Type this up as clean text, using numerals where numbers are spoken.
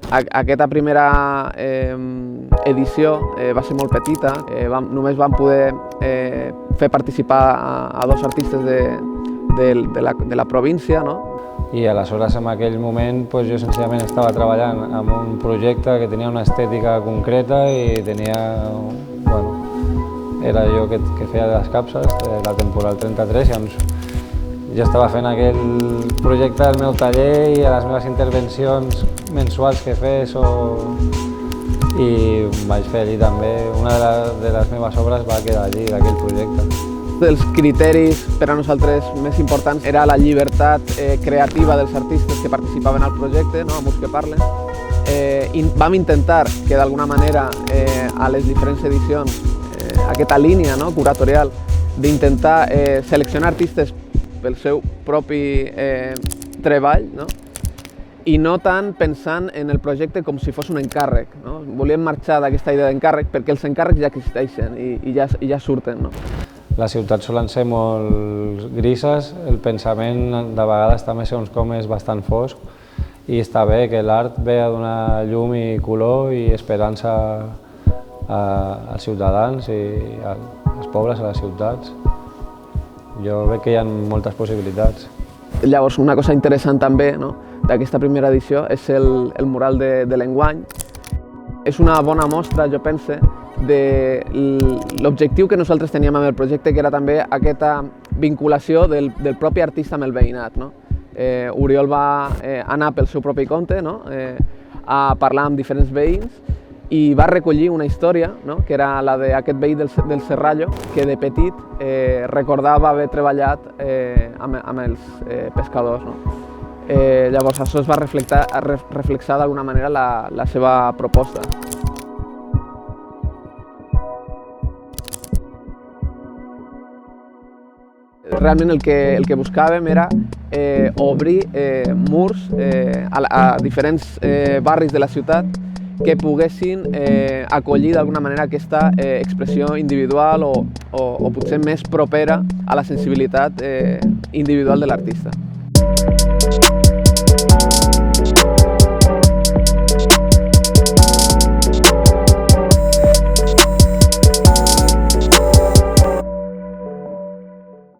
Aquesta primera edició va ser molt petita, només vam poder fer participar a dos artistes de la província, no? I aleshores en aquell moment jo senzillament estava treballant en un projecte que tenia una estètica concreta i tenia, era jo que feia les capses de la temporal 33 i jo estava fent aquell projecte al meu taller i a les meves intervencions mensuals que fes i vaig fer allí també. Una de les meves obres va quedar allí, d'aquell projecte. Un dels criteris per a nosaltres més importants era la llibertat creativa dels artistes que participaven al projecte, no? A Mús que Parlen. Vam intentar que d'alguna manera a les diferents edicions aquesta línia curatorial d'intentar seleccionar artistes pel seu propi treball, i no tant pensant en el projecte com si fos un encàrrec. Volíem marxar d'aquesta idea d'encàrrec perquè els encàrrecs ja existeixen i ja surten. Les ciutats solen ser molt grises, el pensament de vegades també segons com és bastant fosc i està bé que l'art ve a donar llum i color i esperança als ciutadans i als pobles, a les ciutats. Jo veig que hi ha moltes possibilitats. Llavors, una cosa interessant també d'aquesta primera edició és el mural de l'enguany. És una bona mostra, jo pense, de l'objectiu que nosaltres teníem amb el projecte, que era també aquesta vinculació del propi artista amb el veïnat. Oriol va anar pel seu propi compte a parlar amb diferents veïns i va recollir una història, que era la d'aquest veí del Serrallo, que de petit recordava haver treballat amb els pescadors. Llavors això es va reflexar d'alguna manera la seva proposta. Realment el que buscàvem era obrir murs a diferents barris de la ciutat que poguessin acollir d'alguna manera aquesta expressió individual o potser més propera a la sensibilitat individual de l'artista.